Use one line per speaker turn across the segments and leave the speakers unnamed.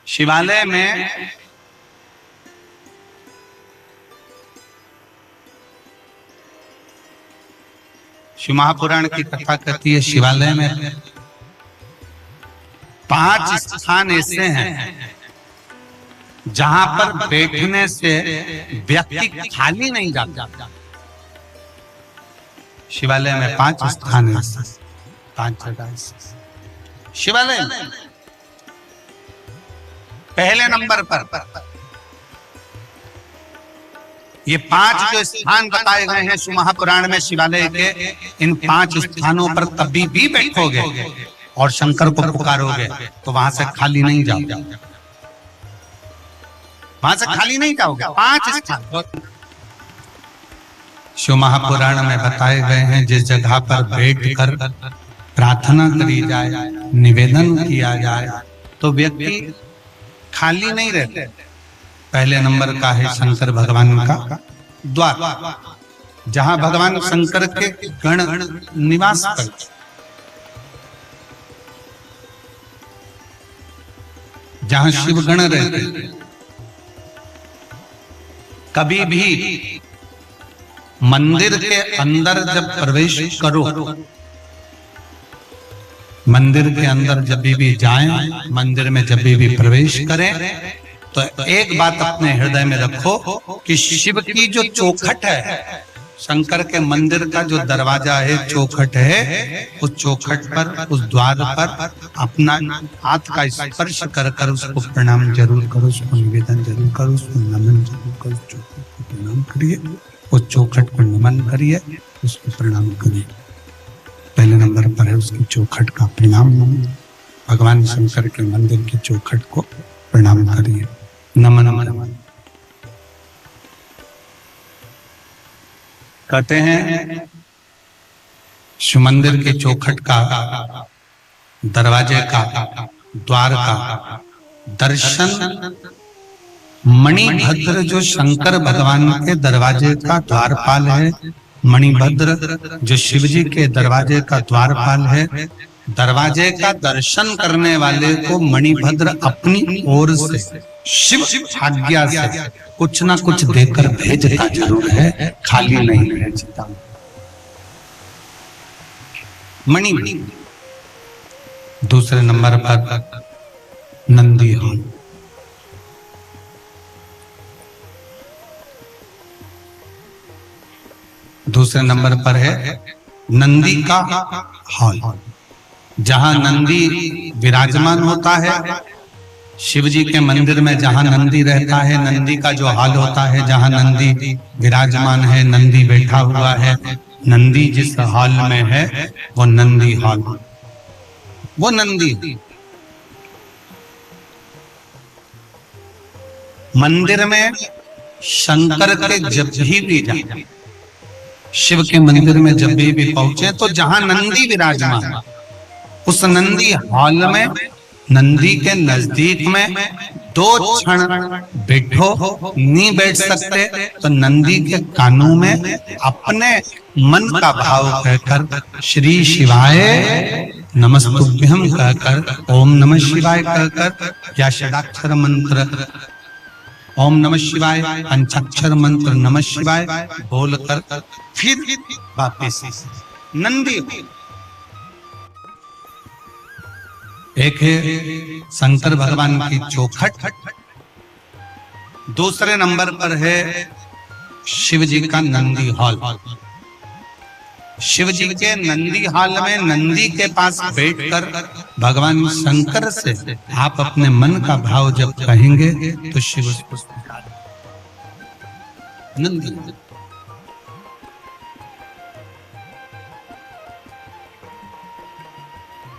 शिवालय में शिव महापुराण की कथा कहती है, शिवालय में 5 स्थान ऐसे हैं जहां पर बैठने से व्यक्ति खाली नहीं जाता। शिवालय में 5 स्थान है, 5 जगह शिवालय में। पहले नंबर पर ये 5 जो स्थान बताए गए हैं शिव महापुराण में शिवालय के, इन 5 स्थानों पर कभी भी बैठोगे और शंकर को पुकारोगे तो वहां से खाली नहीं जाओगे, वहां से खाली नहीं जाओगे। 5 स्थान शिव महापुराण में बताए गए हैं, जिस जगह पर बैठकर प्रार्थना करी जाए, निवेदन किया जाए तो व्यक्ति खाली नहीं रहते। पहले नंबर का है शंकर भगवान का द्वार, जहां भगवान शंकर के गण निवास करते, जहां शिव गण रहते। कभी भी मंदिर के अंदर जब प्रवेश करो, मंदिर के अंदर जब भी जाएं, मंदिर में जब भी प्रवेश करें तो एक बात अपने हृदय में रखो कि शिव की जो चौखट है, शंकर के मंदिर का जो दरवाजा है, चौखट है, उस चौखट पर, उस द्वार पर अपना हाथ का स्पर्श कर कर उसको प्रणाम जरूर करो, उसको निवेदन जरूर करो, उसको नमन जरूर करो, चौखट को प्रणाम करिए, उस चौखट को नमन करिए, उसको प्रणाम करिए। पहले नंबर पर है उसकी चौखट का प्रणाम, भगवान शंकर के मंदिर की चौखट को प्रणाम करिए, नमन नमन। कहते हैं शिव मंदिर के चौखट का, दरवाजे का, द्वार का दर्शन मणिभद्र जो शंकर भगवान के दरवाजे का द्वारपाल है, मणिभद्र जो शिव जी के दरवाजे का द्वारपाल है, दरवाजे का दर्शन करने वाले को मणिभद्र अपनी ओर से शिव आज्ञा से कुछ ना कुछ देकर भेजता जरूर है, खाली नहीं भेजता। मणि। दूसरे नंबर पर नंदी हॉल, दूसरे नंबर पर है नंदी का हॉल, जहां नंदी विराजमान होता है। शिव जी के मंदिर में जहां नंदी रहता है, नंदी का जो हॉल होता है, जहां नंदी विराजमान है, नंदी बैठा हुआ है, नंदी जिस हॉल में है वो नंदी हॉल, वो नंदी। मंदिर में शंकर के जब भी जाए, शिव के मंदिर में जब भी पहुंचे तो जहां नंदी विराजमान, उस नंदी हॉल में, नंदी के नजदीक में 2 क्षण बैठो। नहीं बैठ सकते तो नंदी के कानों में अपने मन का भाव कहकर श्री शिवाय नमस्तुभ्यं कहकर, ओम नमः शिवाय कहकर, या षडाक्षर मंत्र ओम नमः शिवाय, पंचाक्षर मंत्र नमः शिवाय बोलकर फिर वापस नंदी। एक है शंकर भगवान की चौखट, दूसरे नंबर पर है शिव जी का नंदी हॉल। शिव जी के नंदी हॉल में नंदी के पास बैठकर भगवान शंकर से आप अपने मन का भाव जब कहेंगे तो शिव उसको स्वीकार। नंदी।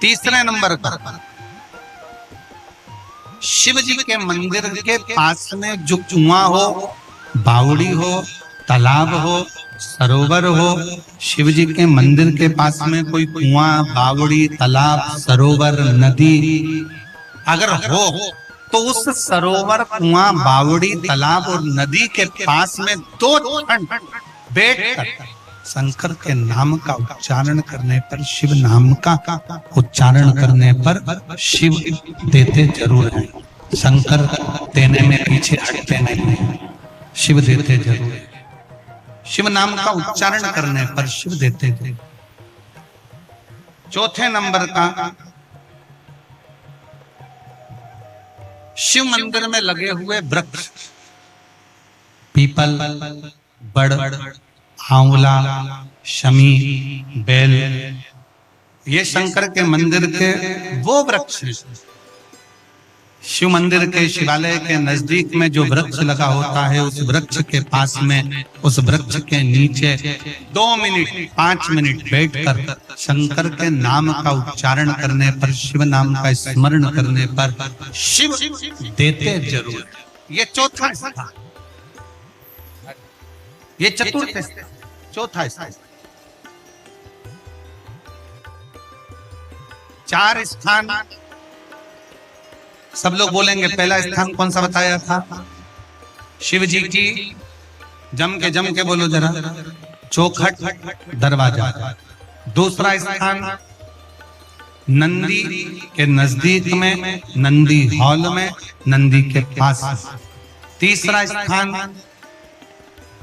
तीसरे नंबर पर शिव जी के मंदिर के पास में जो कुआं हो, बावड़ी हो, तालाब हो, सरोवर हो, शिव जी के मंदिर के पास में कोई कुआं, बावड़ी, तालाब, सरोवर, नदी अगर हो तो उस सरोवर, कुआं, बावड़ी, तालाब और नदी के पास में 2 क्षण बैठकर शंकर के नाम का उच्चारण करने पर, शिव नाम का उच्चारण करने पर शिव देते जरूर हैं। शंकर देने में पीछे हटते नहीं, शिव देते जरूर। शिव नाम का उच्चारण करने पर शिव देते थे। चौथे नंबर का, शिव मंदिर में लगे हुए वृक्ष, पीपल, बड़, आंवला, शमी, बेल, ये शंकर के मंदिर के वो वृक्ष हैं। शिव मंदिर के, शिवालय के नजदीक में जो वृक्ष लगा होता है, उस वृक्ष के पास में, उस वृक्ष के नीचे 2 मिनट 5 मिनट बैठकर शंकर के नाम का उच्चारण करने पर, शिव नाम का स्मरण करने पर शिव देते जरूर। ये चौथा स्थान, ये चतुर्थ स्थान, चौथा स्थान। 4 स्थान सब लोग बोलेंगे। पहला स्थान कौन सा बताया था? शिव जी की, जम के बोलो जरा, चौखट दरवाजा। दूसरा स्थान नंदी के नजदीक में, नंदी हॉल में, नंदी के पास। तीसरा स्थान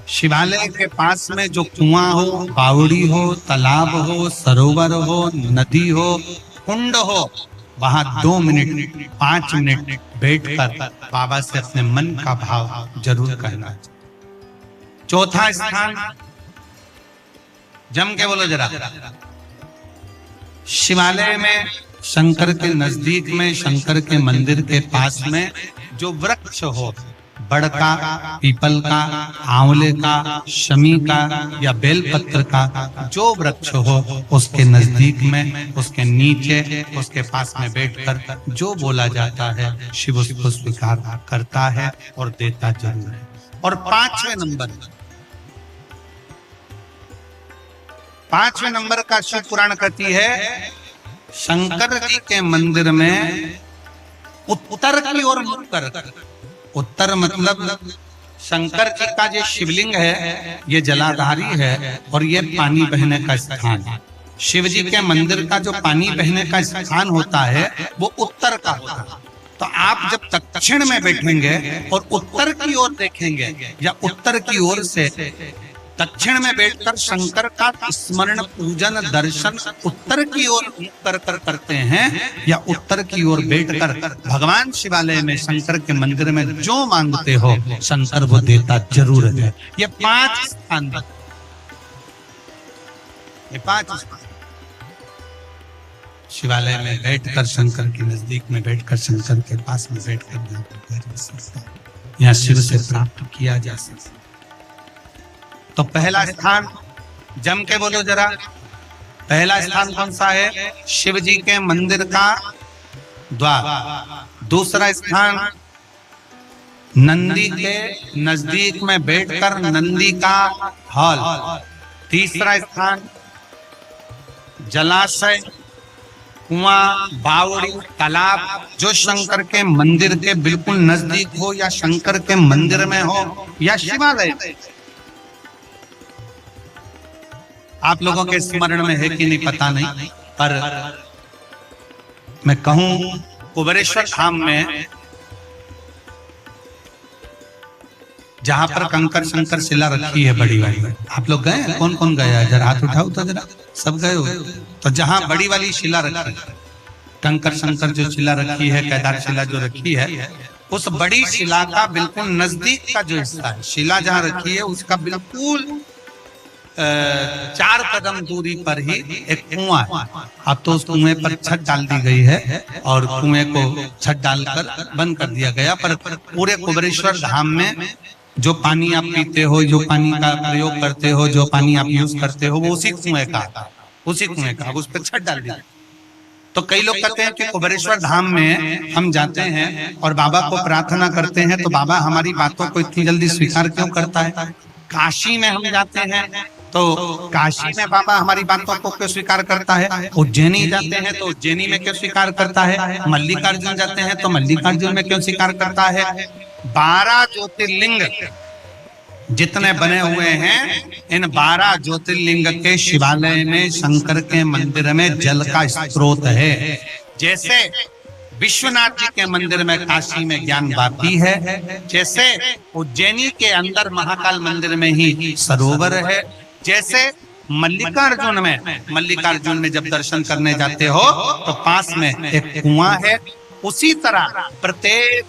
शिवालय के पास में जो कुआं हो, बावड़ी हो, तालाब हो, सरोवर हो, नदी हो, कुंड हो, वहां 2 मिनट 5 मिनट बैठकर बाबा से अपने मन का भाव जरूर कहना चाहिए। चौथा स्थान, जम के बोलो जरा, शिवालय में, शंकर के नजदीक में, शंकर के मंदिर के पास में जो वृक्ष हो, बड़ का, पीपल का, आंवले का, शमी का या बेलपत्र का जो वृक्ष हो, उसके नजदीक में, उसके नीचे, उसके पास में बैठकर जो बोला जाता है, शिव उसको स्वीकार करता है और देता जरूर है। और 5वें नंबर का शिव पुराण कहती है, शंकर जी के मंदिर में उत्तर की ओर मुख कर, उत्तर मतलब शंकर जी का जो शिवलिंग है, ये जलाधारी है और ये पानी बहने का स्थान है। शिव जी के मंदिर का जो पानी बहने का स्थान होता है, वो उत्तर का होता है। तो आप जब दक्षिण में बैठेंगे और उत्तर की ओर देखेंगे, या उत्तर की ओर से दक्षिण में बैठकर शंकर का स्मरण, पूजन, दर्शन उत्तर की ओर कर करते हैं, या उत्तर की ओर बैठकर भगवान शिवालय में, शंकर के मंदिर में जो मांगते हो, शंकर वो देता जरूर है। ये 5 स्थान, ये 5 स्थान शिवालय में बैठकर, शंकर के नजदीक में बैठकर, शंकर के पास में बैठकर यहाँ शिव से प्राप्त किया जा सकता। तो पहला स्थान, जम के बोलो जरा, पहला स्थान कौन सा है? शिव जी के मंदिर का द्वार। दूसरा स्थान नंदी के नजदीक में बैठकर नंदी का हॉल। तीसरा स्थान जलाशय, कुआं, बावड़ी, तालाब जो शंकर के मंदिर के बिल्कुल नजदीक हो, या शंकर के मंदिर में हो, या शिवालय में। आप लोगों के स्मरण में है कि नहीं पता नहीं, पर मैं कहूं, कुबेरेश्वर धाम में जहां पर कंकर शंकर शिला रखी है बड़ी वाली, आप लोग गए? कौन कौन गया? जरा हाथ उठाओ तो जरा, सब गए हो? तो जहां बड़ी वाली शिला रखी, कंकर शंकर जो शिला रखी है, केदार शिला जो रखी है, उस बड़ी शिला का बिल्कुल नजदीक का जो हिस्सा है, शिला जहां रखी है, उसका बिल्कुल 4 कदम दूरी पर ही एक कुआं है। अब तो उस कुएं पर छत डाल दी गई है और कुएं को छत डालकर बंद कर दिया गया, पर पूरे कुबेरेश्वर धाम में जो पानी आप पीते हो, जो पानी का प्रयोग करते हो, जो पानी आप यूज करते हो, वो उसी कुएं का उस पर छत डाल दिया। तो कई लोग कहते हैं कि कुबेरेश्वर धाम में हम जाते हैं और बाबा को प्रार्थना करते हैं, तो बाबा हमारी बातों को इतनी जल्दी स्वीकार क्यों करता है? काशी में हम जाते हैं तो काशी में बाबा हमारी बातों को क्यों स्वीकार करता है? उज्जैनी जाते हैं तो उज्जैनी में क्यों स्वीकार करता है? मल्लिकार्जुन जाते हैं तो मल्लिकार्जुन में क्यों स्वीकार करता है? 12 ज्योतिर्लिंग जितने बने हुए हैं, इन 12 ज्योतिर्लिंग के शिवालय में, शंकर के मंदिर में जल का स्रोत है। जैसे विश्वनाथ जी के मंदिर में काशी में ज्ञान बापी है, जैसे उज्जैनी के अंदर महाकाल मंदिर में ही सरोवर है, जैसे मल्लिकार्जुन में जब दर्शन करने जाते हो तो पास में एक कुआं है, उसी तरह प्रत्येक